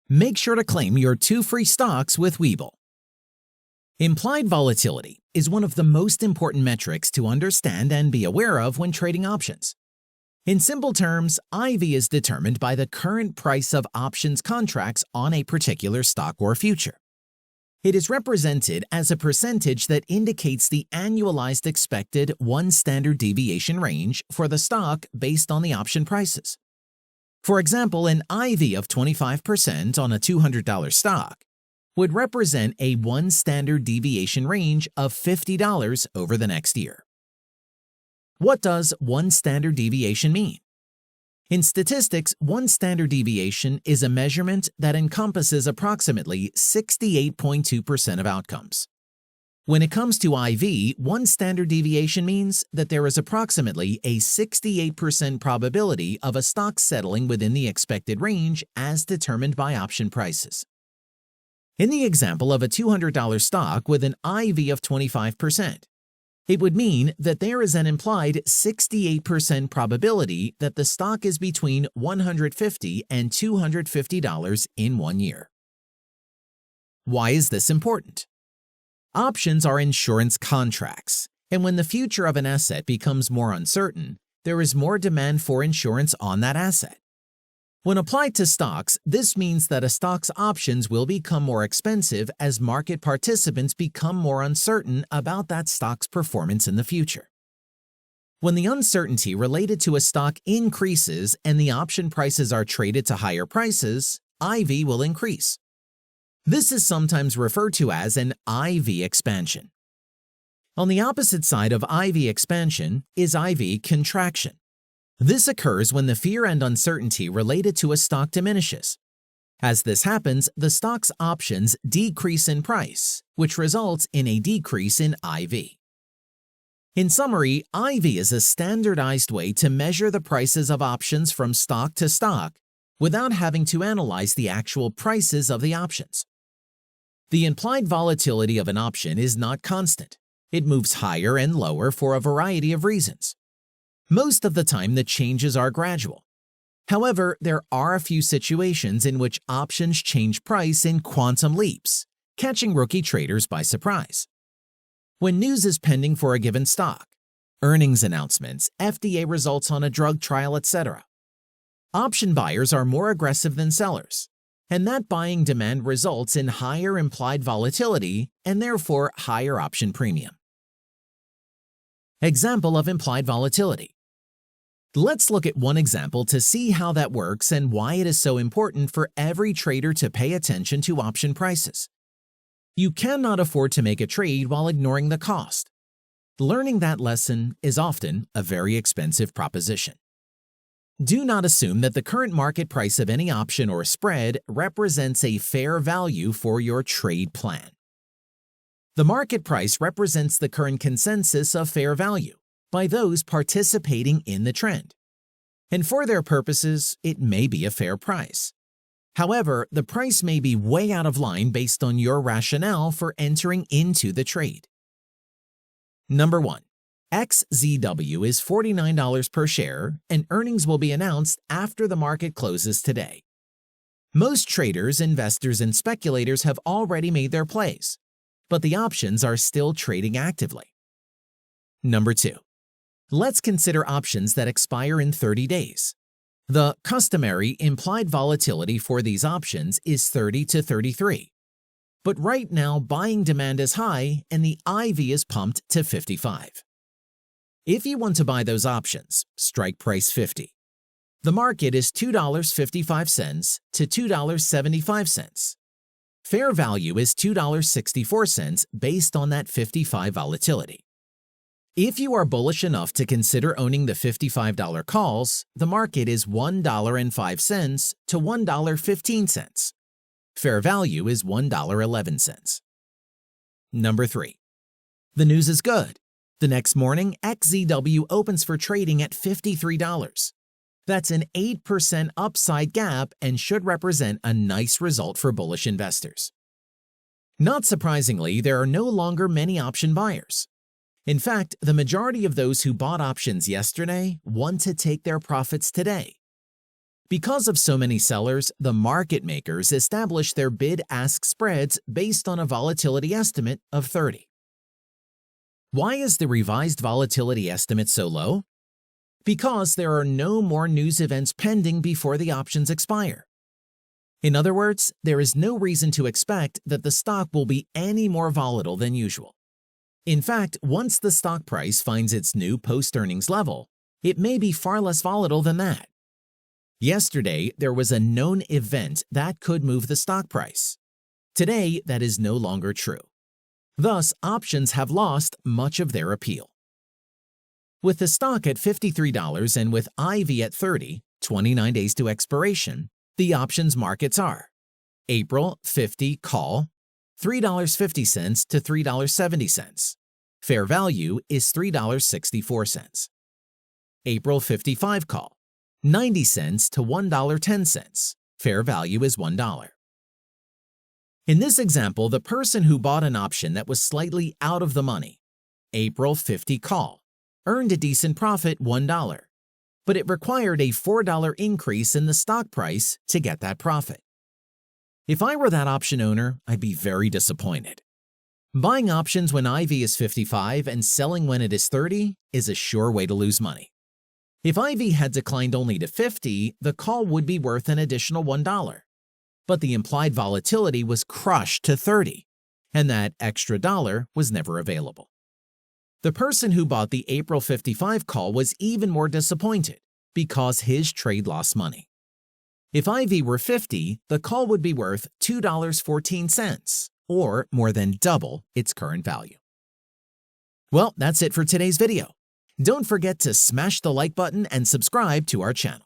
Make sure to claim your 2 free stocks with Webull. Implied volatility is one of the most important metrics to understand and be aware of when trading options. In simple terms, IV is determined by the current price of options contracts on a particular stock or future. It is represented as a percentage that indicates the annualized expected one standard deviation range for the stock based on the option prices. For example, an IV of 25% on a $200 stock would represent a one standard deviation range of $50 over the next year. What does one standard deviation mean? In statistics, one standard deviation is a measurement that encompasses approximately 68.2% of outcomes. When it comes to IV, one standard deviation means that there is approximately a 68% probability of a stock settling within the expected range as determined by option prices. In the example of a $200 stock with an IV of 25%, it would mean that there is an implied 68% probability that the stock is between $150 and $250 in 1 year. Why is this important? Options are insurance contracts, and when the future of an asset becomes more uncertain, there is more demand for insurance on that asset. When applied to stocks, this means that a stock's options will become more expensive as market participants become more uncertain about that stock's performance in the future. When the uncertainty related to a stock increases and the option prices are traded to higher prices, IV will increase. This is sometimes referred to as an IV expansion. On the opposite side of IV expansion is IV contraction. This occurs when the fear and uncertainty related to a stock diminishes. As this happens, the stock's options decrease in price, which results in a decrease in IV. In summary, IV is a standardized way to measure the prices of options from stock to stock without having to analyze the actual prices of the options. The implied volatility of an option is not constant. It moves higher and lower for a variety of reasons. Most of the time, the changes are gradual. However, there are a few situations in which options change price in quantum leaps, catching rookie traders by surprise. When news is pending for a given stock, earnings announcements, FDA results on a drug trial, etc., option buyers are more aggressive than sellers, and that buying demand results in higher implied volatility and therefore higher option premium. Example of implied volatility. Let's look at one example to see how that works and why it is so important for every trader to pay attention to option prices. You cannot afford to make a trade while ignoring the cost. Learning that lesson is often a very expensive proposition. Do not assume that the current market price of any option or spread represents a fair value for your trade plan. The market price represents the current consensus of fair value by those participating in the trend. And for their purposes, it may be a fair price. However, the price may be way out of line based on your rationale for entering into the trade. Number 1. XZW is $49 per share, and earnings will be announced after the market closes today. Most traders, investors, and speculators have already made their plays, but the options are still trading actively. Number 2. Let's consider options that expire in 30 days. The customary implied volatility for these options is 30 to 33. But right now, buying demand is high and the IV is pumped to 55. If you want to buy those options, strike price 50. The market is $2.55 to $2.75. Fair value is $2.64 based on that 55 volatility. If you are bullish enough to consider owning the $55 calls, the market is $1.05 to $1.15. Fair value is $1.11. Number 3. The news is good. The next morning, XZW opens for trading at $53. That's an 8% upside gap and should represent a nice result for bullish investors. Not surprisingly, there are no longer many option buyers. In fact, the majority of those who bought options yesterday want to take their profits today. Because of so many sellers, the market makers establish their bid-ask spreads based on a volatility estimate of 30. Why is the revised volatility estimate so low? Because there are no more news events pending before the options expire. In other words, there is no reason to expect that the stock will be any more volatile than usual. In fact, once the stock price finds its new post-earnings level, it may be far less volatile than that. Yesterday, there was a known event that could move the stock price. Today, that is no longer true. Thus, options have lost much of their appeal. With the stock at $53 and with IV at 30, 29 days to expiration, the options markets are April 50 call, $3.50 to $3.70. Fair value is $3.64. April 55 call, 90 cents to $1.10. Fair value is $1. In this example, the person who bought an option that was slightly out of the money, April 50 call, earned a decent profit $1, but it required a $4 increase in the stock price to get that profit. If I were that option owner, I'd be very disappointed. Buying options when IV is 55 and selling when it is 30 is a sure way to lose money. If IV had declined only to 50, the call would be worth an additional $1. But the implied volatility was crushed to 30, and that extra dollar was never available. The person who bought the April 55 call was even more disappointed because his trade lost money. If IV were 50, the call would be worth $2.14, or more than double its current value. Well, that's it for today's video. Don't forget to smash the like button and subscribe to our channel.